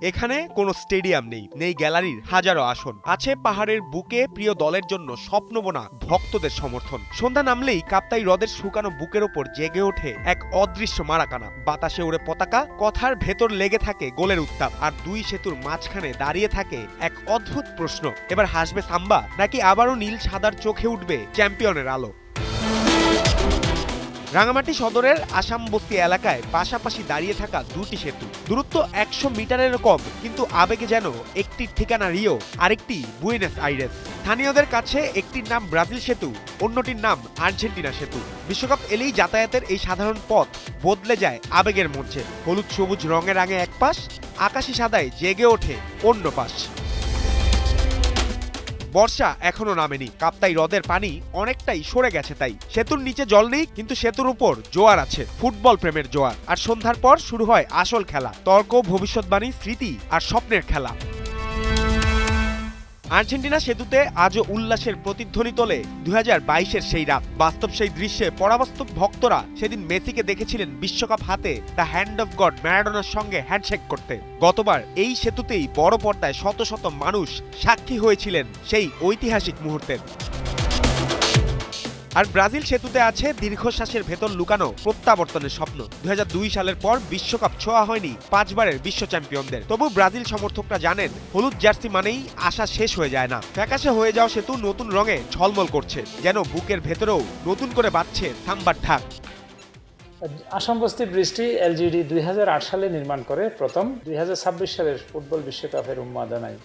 এখানে কোনো স্টেডিয়াম নেই, নেই গ্যালারির হাজারো আসন, আছে পাহাড়ের বুকে প্রিয় দলের জন্য স্বপ্নবোনা ভক্তদের সমর্থন। সন্ধ্যা নামলেই কাপ্তাই হ্রদের শুকানো বুকের ওপর জেগে ওঠে এক অদৃশ্য মারাকানা। বাতাসে উড়ে পতাকা, কথার ভেতর লেগে থাকে গোলের উত্তাপ, আর দুই সেতুর মাঝখানে দাঁড়িয়ে থাকে এক অদ্ভুত প্রশ্ন, এবার হাসবে সাম্বা নাকি আবারও নীল সাদার চোখে উঠবে চ্যাম্পিয়নের আলো। রাঙামাটি সদরের আসাম বস্তি এলাকায় পাশাপাশি দাঁড়িয়ে থাকা দুটি সেতু, দূরত্ব 100 মিটারেরও কম, কিন্তু আবেগে যেন একটির ঠিকানা রিও, আরেকটি বুয়েনোস আইরেস। স্থানীয়দের কাছে একটির নাম ব্রাজিল সেতু, অন্যটির নাম আর্জেন্টিনা সেতু। বিশ্বকাপ এলেই যাতায়াতের এই সাধারণ পথ বদলে যায় আবেগের মঞ্চে। হলুদ সবুজ রঙের রাঙে এক পাশ, আকাশি সাদায় জেগে ওঠে অন্য পাশ। বর্ষা এখনো নামেনি, কাপ্তাই হ্রদের পানি অনেকটাই সরে গেছে, তাই সেতুর নিচে জল নেই, কিন্তু সেতুর উপর জোয়ার আছে, ফুটবল প্রেমের জোয়ার। আর সন্ধ্যার পর শুরু হয় আসল খেলা, তর্ক, ভবিষ্যৎবাণী, স্মৃতি আর স্বপ্নের খেলা। আর্জেন্টিনা সেতুতে আজও উল্লাসের প্রতিধ্বনি তোলে 2022-এর সেই রাত। বাস্তব সেই দৃশ্যে পরাবাস্তব ভক্তরা সেদিন মেসিকে দেখেছিলেন বিশ্বকাপ হাতে দ্য হ্যান্ড অফ গড ম্যারাডোনার সঙ্গে হ্যান্ডশেক করতে। গতবার এই সেতুতেই বড় পর্দায় শত শত মানুষ সাক্ষী হয়েছিলেন সেই ঐতিহাসিক মুহূর্তের। আর ব্রাজিল সেতুতে আছে দীর্ঘশ্বাসের ভেতর লুকানো প্রত্যাবর্তনের স্বপ্ন। 2002 সালের পর বিশ্বকাপ ছোঁয়া হয়নি 5 বারের বিশ্ব চ্যাম্পিয়নদের। তবু ব্রাজিল সমর্থকরা জানেন, হলুদ জার্সি মানেই আশা শেষ হয়ে যায় না। ফ্যাকাশে হয়ে যাওয়া সেতু নতুন রঙে ঝলমল করছে, যেন বুকের ভেতরেও নতুন করে বাজছে সাম্বার ঢাক। আসাম বস্তি ব্রিজটি এলজিডি 2008 সালে নির্মাণ করে প্রথম। 2026 সালের ফুটবল বিশ্বকাপের উন্মাদনায়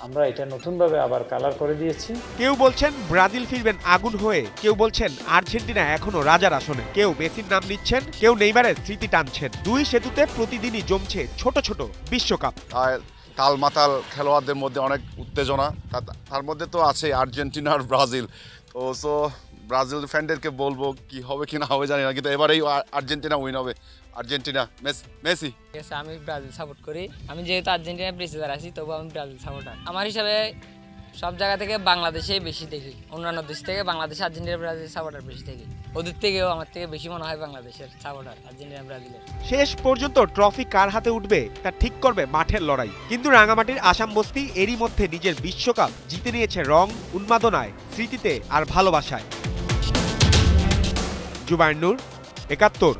আমরা এটা নতুনভাবে আবার কালার করে দিয়েছি। কেউ বলছেন ব্রাজিল ফিরবেন আগুন হয়ে, কেউ বলছেন আর্জেন্টিনা এখনো রাজার আসনে, কেউ মেসির নাম নিচ্ছেন, কেউ নেইমারের স্মৃতি টানছেন। দুই সেতুতে প্রতিদিনই জমছে ছোট ছোট বিশ্বকাপ। তালমাতাল খেলোয়াড়দের মধ্যে অনেক উত্তেজনা, তার মধ্যে তো আছে আর্জেন্টিনা আর ব্রাজিল। তো ব্রাজিল ফ্যানদেরকে বলবো কি হবে কি না হবে জানি না, কিন্তু এবারেই আর্জেন্টিনা উইন হবে। Argentina, Messi. আমি ব্রাজিল সাপোর্ট করি। আমি যেহেতু আর্জেন্টিনা প্রেসিডার আছি, তবু আমি ব্রাজিল সাপোর্টার। আমার হিসাবে সব জায়গা থেকে বাংলাদেশেই বেশি দেখি, অন্যান্য দেশ থেকে বাংলাদেশ আর্জেন্টিনা ব্রাজিল সাপোর্টার বেশি দেখি। ওদের থেকেও আমার থেকে বেশি মনে হয় বাংলাদেশের সাপোর্টার আর্জেন্টিনা ব্রাজিলের। শেষ পর্যন্ত ট্রফি কার হাতে উঠবে তা ঠিক করবে মাঠের লড়াই। কিন্তু রাঙামাটির আসাম বস্তি এরই মধ্যে নিজের বিশ্বকাপ জিতে নিয়েছে রং, উন্মাদনায়, স্মৃতিতে আর ভালোবাসায়। জুবায়ের নূর, ৭১।